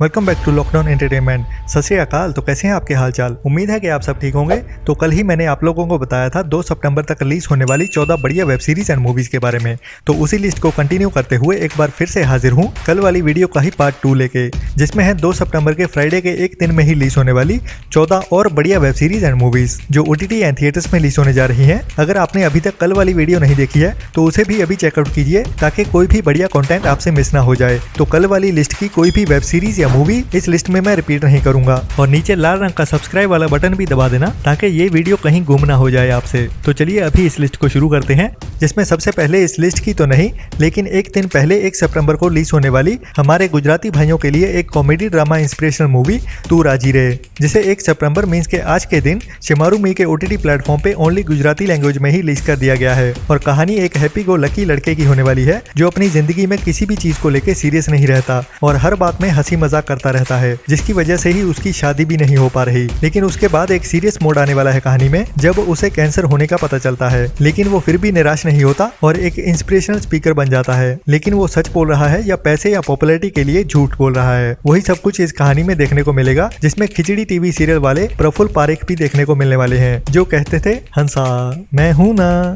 Welcome back to lockdown entertainment. Sat Shri अकाल। तो कैसे हैं आपके हालचाल। उम्मीद है कि आप सब ठीक होंगे। तो कल ही मैंने आप लोगों को बताया था 2 सितंबर तक रिलीज होने वाली 14 बढ़िया वेब सीरीज एंड मूवीज के बारे में। तो उसी लिस्ट को कंटिन्यू करते हुए एक बार फिर से हाजिर हूँ कल वाली वीडियो का ही पार्ट 2 लेके, जिसमें है 2 सितंबर के फ्राइडे के एक दिन में ही रिलीज होने वाली 14 और बढ़िया वेब सीरीज एंड मूवीज जो OTT एंड थिएटर्स में रिलीज होने जा रही है। अगर आपने अभी तक कल वाली वीडियो नहीं देखी है तो उसे भी अभी चेकआउट कीजिए ताकि कोई भी बढ़िया कंटेंट आपसे मिस ना हो जाए। तो कल वाली लिस्ट की कोई भी वेब सीरीज या मूवी इस लिस्ट में मैं रिपीट नहीं करूंगा। और नीचे लाल रंग का सब्सक्राइब वाला बटन भी दबा देना ताकि ये वीडियो कहीं गुम ना हो जाए आपसे। तो चलिए अभी इस लिस्ट को शुरू करते हैं, जिसमें सबसे पहले इस लिस्ट की तो नहीं लेकिन एक दिन पहले 1 सितंबर को रिलीज होने वाली हमारे गुजराती भाइयों के लिए एक कॉमेडी ड्रामा इंस्पिरेशनल मूवी तू राजी रे, जिसे 1 सितंबर मींस के आज के दिन शिमारू मी के OTT प्लेटफॉर्म पे ओनली गुजराती लैंग्वेज में ही रिलीज कर दिया गया है। और कहानी एक हैप्पी गो लकी लड़के की होने वाली है जो अपनी जिंदगी में किसी भी चीज को लेकर सीरियस नहीं रहता और हर बात में हंसी मजाक करता रहता है, जिसकी वजह से ही उसकी शादी भी नहीं हो पा रही। लेकिन उसके बाद एक सीरियस मोड आने वाला है कहानी में जब उसे कैंसर होने का पता चलता है, लेकिन वो फिर भी निराश नहीं होता और एक इंस्पिरेशनल स्पीकर बन जाता है। लेकिन वो सच बोल रहा है या पैसे या पॉपुलैरिटी के लिए झूठ बोल रहा है, वही सब कुछ इस कहानी में देखने को मिलेगा, जिसमें खिचड़ी टीवी सीरियल वाले प्रफुल्ल पारेख भी देखने को मिलने वाले हैं जो कहते थे हंसा मैं हूं ना।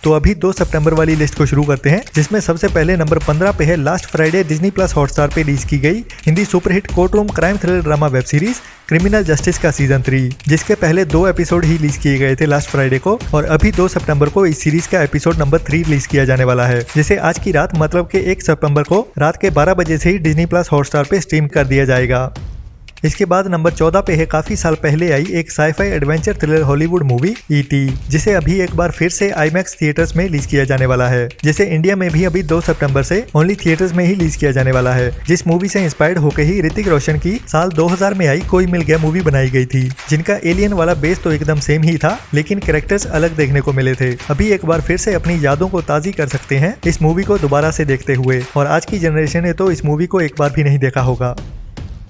तो अभी 2 सितंबर वाली लिस्ट को शुरू करते हैं, जिसमें सबसे पहले नंबर 15 पे है last Friday Disney plus Hotstar पे रिलीज की गई Hindi superhit court room crime thriller drama web series criminal justice का सीजन 3, जिसके पहले 2 एपिसोड ही रिलीज किए गए थे लास्ट फ्राइडे को। और अभी 2 सितंबर को इस सीरीज का एपिसोड नंबर 3 रिलीज किया जाने वाला है, जिसे आज की रात मतलब के 1 सितंबर को रात के 12 बजे से ही डिज्नी प्लस हॉटस्टार पे स्ट्रीम कर दिया जाएगा। इसके बाद नंबर 14 पे है काफी साल पहले आई एक sci-fi adventure thriller Hollywood movie ET, जिसे अभी एक बार फिर से IMAX थिएटर्स में रिलीज किया जाने वाला है, जिसे इंडिया में भी अभी 2 सितंबर से ओनली थिएटर्स में ही रिलीज किया जाने वाला है। जिस मूवी से इंस्पायर्ड होकर ही ऋतिक रोशन की साल 2000 में आई कोई मिल गया मूवी बनाई गई थी, जिनका एलियन वाला बेस तो एकदम सेम ही था लेकिन कैरेक्टर्स अलग देखने को मिले थे। अभी एक बार फिर से अपनी यादों को ताज़ी कर सकते हैं इस मूवी को दोबारा से देखते हुए, और आज की जनरेशन ने तो इस मूवी को एक बार भी नहीं देखा होगा।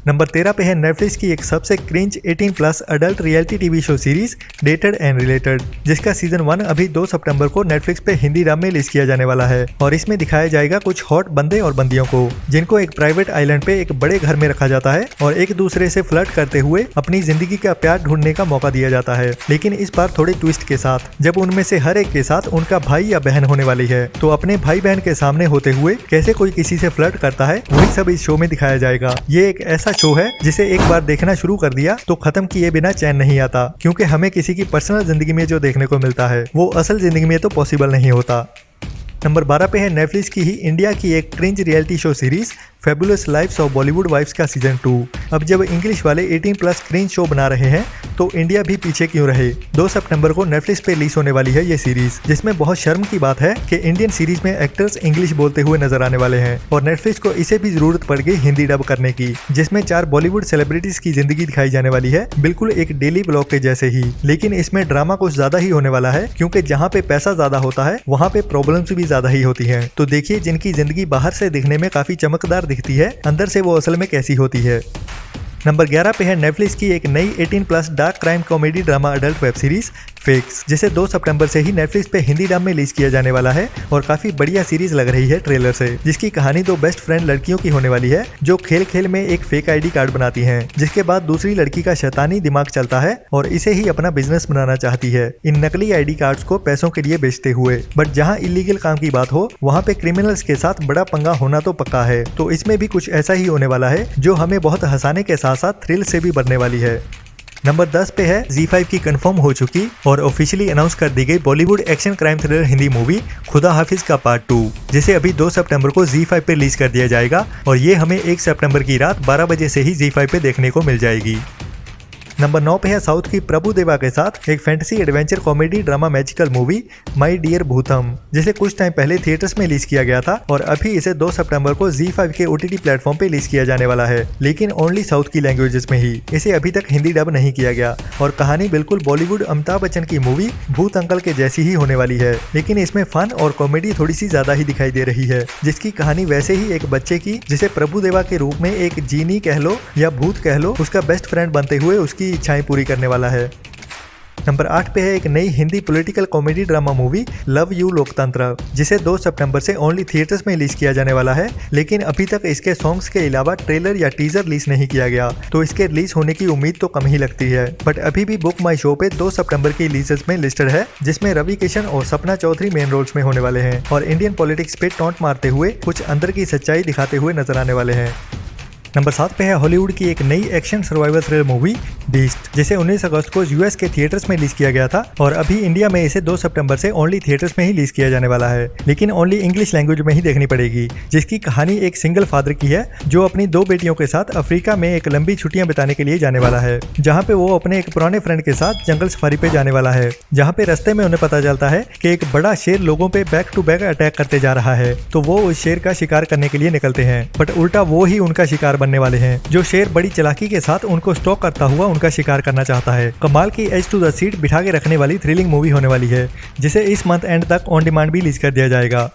नंबर 13 पे है नेटफ्लिक्स की एक सबसे cringe 18+ adult reality TV show series dated and related, जिसका सीजन 1 अभी 2 सितंबर को नेटफ्लिक्स पे हिंदी डब में रिलीज किया जाने वाला है। और इसमें दिखाया जाएगा कुछ हॉट बंदे और बंदियों को, जिनको एक प्राइवेट आइलैंड पे एक बड़े घर में रखा जाता है और एक दूसरे से फ्लर्ट करते हुए अपनी जिंदगी का प्यार ढूंढने का मौका दिया जाता है, लेकिन इस बार थोड़े ट्विस्ट के साथ, जब उनमें से हर एक के साथ उनका भाई या बहन होने वाली है। तो अपने भाई बहन के सामने होते हुए कैसे कोई किसी से फ्लर्ट करता है वही सब इस शो में दिखाया जाएगा। ये एक ऐसा शो है जिसे एक बार देखना शुरू कर दिया तो खत्म किए बिना चैन नहीं आता, क्योंकि हमें किसी की पर्सनल जिंदगी में जो देखने को मिलता है वो असल जिंदगी में तो पॉसिबल नहीं होता। नंबर 12 पे है नेटफ्लिक्स की ही इंडिया की एक cringe reality show series fabulous lives of Bollywood wives का सीजन 2। अब जब इंग्लिश वाले 18+ क्रिंज शो बना रहे हैं तो इंडिया भी पीछे क्यों रहे। 2 सितंबर को नेटफ्लिक्स पे रिलीज होने वाली है ये सीरीज, जिसमें बहुत शर्म की बात है कि इंडियन सीरीज में एक्टर्स इंग्लिश बोलते हुए नजर आने वाले हैं और नेटफ्लिक्स को इसे भी जरूरत पड़ गई हिंदी डब करने की, जिसमें 4 बॉलीवुड सेलिब्रिटीज की जिंदगी दिखाई जाने वाली है, बिल्कुल एक डेली ब्लॉग के जैसे ही। लेकिन इसमें ड्रामा कुछ ज्यादा ही होने वाला है, क्योंकि जहाँ पे पैसा ज्यादा होता है वहाँ पे प्रॉब्लम्स भी ज्यादा ही होती है। तो देखिए जिनकी जिंदगी बाहर से दिखने में काफी चमकदार दिखती है, अंदर से वो असल में कैसी होती है। नंबर 11 पे है नेटफ्लिक्स की एक नई 18+ dark crime comedy drama adult web series fakes, जिसे 2 सितंबर से ही नेटफ्लिक्स पे हिंदी डब में रिलीज किया जाने वाला है और काफी बढ़िया सीरीज लग रही है ट्रेलर से, जिसकी कहानी 2 बेस्ट फ्रेंड लड़कियों की होने वाली है जो खेल खेल में एक फेक ID कार्ड बनाती हैं, जिसके बाद दूसरी लड़की का शैतानी दिमाग चलता है और इसे ही अपना बिजनेस बनाना चाहती है इन नकली ID कार्ड्स को पैसों के लिए बेचते हुए। बट जहाँ इलीगल काम की बात हो वहाँ पे क्रिमिनल्स के साथ बड़ा पंगा होना तो पक्का है। तो इसमें भी कुछ ऐसा ही होने वाला है जो हमें बहुत हंसाने के साथ साथ थ्रिल से भी बढ़ने वाली है। नंबर 10 पे है ZEE5 की कंफर्म हो चुकी और ऑफिशियली अनाउंस कर दी गई Bollywood action crime thriller Hindi movie खुदा हाफिज का पार्ट 2, जिसे अभी 2 सितंबर को ZEE5 पे रिलीज कर दिया जाएगा और ये हमें 1 सितंबर की रात 12 बजे से ही ZEE5 पे देखने को मिल जाएगी। नंबर 9 पे है साउथ की प्रभु देवा के साथ एक fantasy adventure comedy drama magical movie my dear Bootham, जिसे कुछ टाइम पहले थिएटर्स में रिलीज किया गया था और अभी इसे 2 सितंबर को ZEE5 के OTT प्लेटफॉर्म पे रिलीज किया जाने वाला है, लेकिन ओनली साउथ की लैंग्वेजेस में ही। इसे अभी तक हिंदी डब नहीं किया गया और कहानी बिल्कुल बॉलीवुड अमिताभ बच्चन की मूवी भूत अंकल के जैसी ही होने वाली है, लेकिन इसमें फन और कॉमेडी थोड़ी सी ज्यादा ही दिखाई दे रही है, जिसकी कहानी वैसे ही एक बच्चे की जिसे प्रभु देवा के रूप में एक जीनी कह लो या भूत कह लो उसका बेस्ट फ्रेंड बनते हुए उसकी इच्छाएं पूरी करने वाला है। नंबर 8 पे है एक नई Hindi political comedy drama movie love you लोकतंत्र, जिसे 2 सितंबर से ओनली थिएटर्स में रिलीज किया जाने वाला है। लेकिन अभी तक इसके सॉन्ग्स के अलावा ट्रेलर या टीजर रिलीज नहीं किया गया, तो इसके रिलीज होने की उम्मीद तो कम ही लगती है। बट अभी भी बुक माई शो पे 2 सितंबर की रिलीजेस में लिस्टेड है, जिसमें रवि किशन और सपना चौधरी मेन रोल्स में होने वाले हैं और इंडियन पॉलिटिक्स पे टॉन्ट मारते हुए कुछ अंदर की सच्चाई दिखाते हुए नजर आने वाले हैं। नंबर 7 पे है हॉलीवुड की एक नई action survival thriller movie beast, जिसे 19 अगस्त को यूएस के थिएटर्स में रिलीज किया गया था और अभी इंडिया में इसे 2 सितंबर से ओनली थिएटर्स में ही रिलीज किया जाने वाला है, लेकिन ओनली इंग्लिश लैंग्वेज में ही देखनी पड़ेगी। जिसकी कहानी एक सिंगल फादर की है जो अपनी 2 बेटियों के साथ अफ्रीका में एक लंबी छुट्टियां बिताने के लिए जाने वाला है, जहाँ पे वो अपने एक पुराने फ्रेंड के साथ जंगल सफारी पे जाने वाला है, जहाँ पे रास्ते में उन्हें पता चलता है कि एक बड़ा शेर लोगों पे बैक टू बैक अटैक करते जा रहा है। तो वो उस शेर का शिकार करने के लिए निकलते हैं, बट उल्टा वो ही उनका शिकार बनने वाले हैं। जो शेर बड़ी चालाकी के साथ उनको स्टॉक करता हुआ उनका शिकार करना चाहता है। कमाल की एज टू द सीट बिठा के रखने वाली थ्रिलिंग मूवी होने वाली है, जिसे इस मंथ एंड तक ऑन डिमांड भी रिलीज कर दिया जाएगा।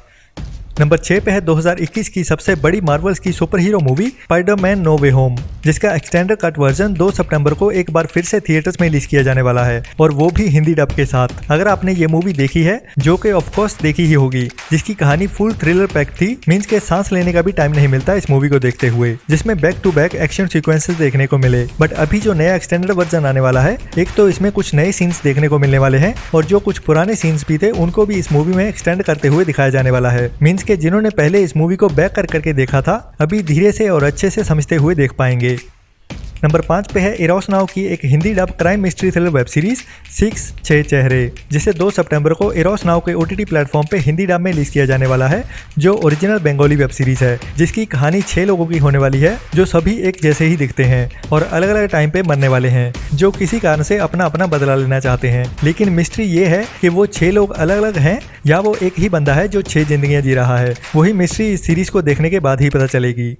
नंबर 6 पे है 2021 की सबसे बड़ी मार्वल्स की super hero movie Spiderman no way home, जिसका एक्सटेंडेड कट वर्जन 2 सितंबर को एक बार फिर से थिएटर्स में रिलीज किया जाने वाला है, और वो भी हिंदी डब के साथ। अगर आपने ये मूवी देखी है, जो कि ऑफ कोर्स देखी ही होगी, जिसकी कहानी फुल थ्रिलर पैक थी, मींस के सांस लेने का भी टाइम नहीं मिलता इस मूवी को देखते हुए, जिसमें back to back action sequences देखने को मिले। बट अभी जो नया एक्सटेंडेड वर्जन आने वाला है, एक तो इसमें कुछ नए सीन्स देखने को मिलने वाले हैं, और जो कुछ पुराने सीन्स भी थे उनको भी इस मूवी में एक्सटेंड करते हुए दिखाया जाने वाला है। मींस के जिन्होंने पहले इस मूवी को बैक कर करके देखा था, अभी धीरे से और अच्छे से समझते हुए देख पाएंगे। नंबर 5 पे है इरोस नाउ की एक Hindi dub crime mystery thriller web series 6 चेहरे, जिसे 2 सितंबर को इरोस नाउ के OTT प्लेटफॉर्म पे हिंदी डब में रिलीज किया जाने वाला है, जो ओरिजिनल बंगाली वेब सीरीज है, जिसकी कहानी 6 लोगों की होने वाली है, जो सभी एक जैसे ही दिखते हैं और अलग अलग टाइम पे मरने वाले हैं, जो किसी कारण से अपना अपना बदला लेना चाहते हैं। लेकिन मिस्ट्री ये है कि वो 6 लोग अलग अलग हैं या वो एक ही बंदा है जो 6 जिंदगियां जी रहा है। वही मिस्ट्री इस सीरीज को देखने के बाद ही पता चलेगी।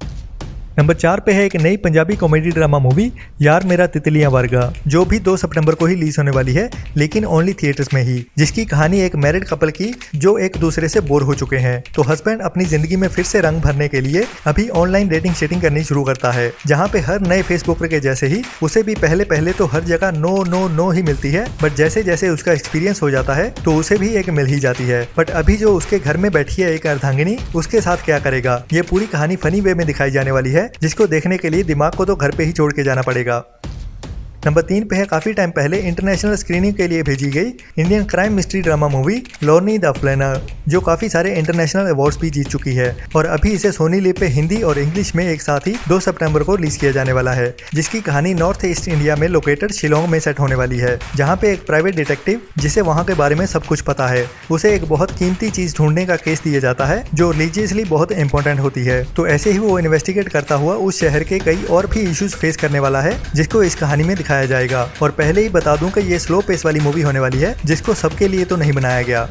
नंबर 4 पे है एक नई पंजाबी कॉमेडी ड्रामा मूवी यार मेरा तितलियां वर्गा, जो भी 2 सितंबर को ही रिलीज होने वाली है, लेकिन ओनली थिएटर्स में ही। जिसकी कहानी एक मैरिड कपल की जो एक दूसरे से बोर हो चुके हैं, तो हस्बैंड अपनी जिंदगी में फिर से रंग भरने के लिए अभी ऑनलाइन डेटिंग शेटिंग करनी शुरू करता है, जहाँ पे हर नए फेसबुक के जैसे ही उसे भी पहले तो हर जगह नो नो नो ही मिलती है, बट जैसे जैसे उसका एक्सपीरियंस हो जाता है तो उसे भी एक मिल ही जाती है। बट अभी जो उसके घर में बैठी है एक अर्धांगिनी, उसके साथ क्या करेगा, ये पूरी कहानी फनी वे में दिखाई जाने वाली है, जिसको देखने के लिए दिमाग को तो घर पे ही छोड़ के जाना पड़ेगा। नंबर 3 पे है काफी टाइम पहले इंटरनेशनल स्क्रीनिंग के लिए भेजी गई Indian crime mystery drama movie Lorni the flaneur, जो काफी सारे इंटरनेशनल अवार्ड्स भी जीत चुकी है, और अभी इसे सोनी लिव पे हिंदी और इंग्लिश में एक साथ ही 2 सितंबर को रिलीज किया जाने वाला है। जिसकी कहानी नॉर्थ ईस्ट इंडिया में लोकेटेड शिलोंग में सेट होने वाली है, जहाँ पे एक प्राइवेट डिटेक्टिव, जिसे वहाँ के बारे में सब कुछ पता है, उसे एक बहुत कीमती चीज ढूंढने का केस दिया जाता है, जो रिलीजियसली बहुत इंपॉर्टेंट होती है। तो ऐसे ही वो इन्वेस्टिगेट करता हुआ उस शहर के कई और भी इश्यूज फेस करने वाला है, जिसको इस कहानी में दिखाया जाएगा। और पहले ही बता दूं कि ये स्लो पेस वाली मूवी होने वाली है, जिसको सबके लिए तो नहीं बनाया गया।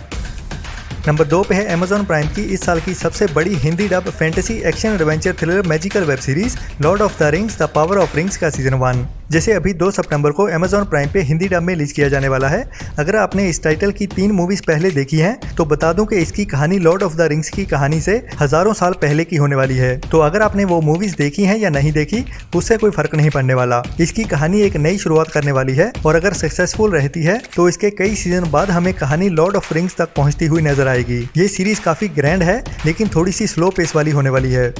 नंबर 2 पे है Amazon प्राइम की इस साल की सबसे बड़ी Hindi dub fantasy action adventure thriller magical web series Lord of the rings the power of rings का सीजन 1, जिसे अभी 2 सितंबर को Amazon प्राइम पे हिंदी डब में रिलीज किया जाने वाला है। अगर आपने इस टाइटल की 3 मूवीज पहले देखी हैं, तो बता दूं कि इसकी कहानी लॉर्ड ऑफ द रिंग्स की कहानी से हजारों साल पहले की होने वाली है। तो अगर आपने वो मूवीज देखी हैं या नहीं देखी, उससे कोई फर्क नहीं पड़ने वाला। इसकी कहानी एक नई शुरुआत करने वाली है, और अगर सक्सेसफुल रहती है तो इसके कई सीजन बाद हमें कहानी लॉर्ड ऑफ रिंग्स तक पहुंचती हुई नजर आएगी। ये सीरीज काफी ग्रैंड है, लेकिन थोड़ी सी स्लो पेस वाली होने वाली है।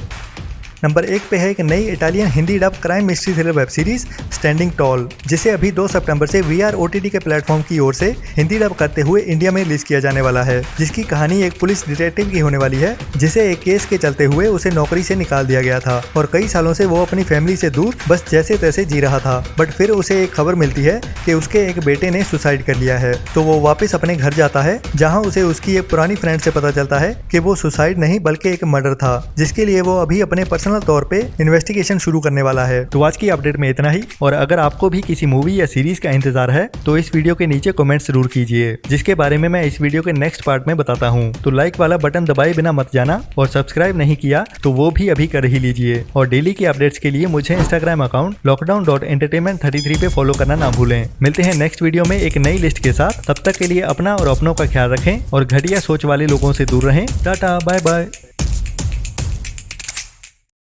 नंबर 1 पे है एक नई Italian Hindi dub crime mystery thriller web series standing tall, जिसे अभी 2 सितंबर से VR OTT के प्लेटफॉर्म की ओर से हिंदी डब करते हुए इंडिया में रिलीज किया जाने वाला है। जिसकी कहानी एक पुलिस डिटेक्टिव की होने वाली है, जिसे एक केस के चलते हुए उसे नौकरी से निकाल दिया गया था, और कई सालों से वो अपनी फैमिली से दूर बस जैसे तैसे जी रहा था। बट फिर उसे एक खबर मिलती है कि उसके एक बेटे ने सुसाइड कर लिया है, तो वो वापस अपने घर जाता है, जहाँ उसे उसकी एक पुरानी फ्रेंड से पता चलता है कि वो सुसाइड नहीं बल्कि एक मर्डर था, जिसके लिए वो अभी अपने पर्सनल तौर पे इन्वेस्टिगेशन शुरू करने वाला है। तो आज की अपडेट में इतना ही, और अगर आपको भी किसी मूवी या सीरीज का इंतजार है तो इस वीडियो के नीचे कमेंट जरूर कीजिए, जिसके बारे में मैं इस वीडियो के नेक्स्ट पार्ट में बताता हूँ। तो लाइक वाला बटन दबाए बिना मत जाना, और सब्सक्राइब नहीं किया तो वो भी अभी कर ही लीजिए। और डेली की अपडेट्स के लिए मुझे इंस्टाग्राम अकाउंट lockdown.entertainment33 पे फॉलो करना ना भूलें। मिलते हैं नेक्स्ट वीडियो में एक नई लिस्ट के साथ। तब तक के लिए अपना और अपनों का ख्याल रखें, और घटिया सोच वाले लोगों से दूर रहें। Tata bye bye.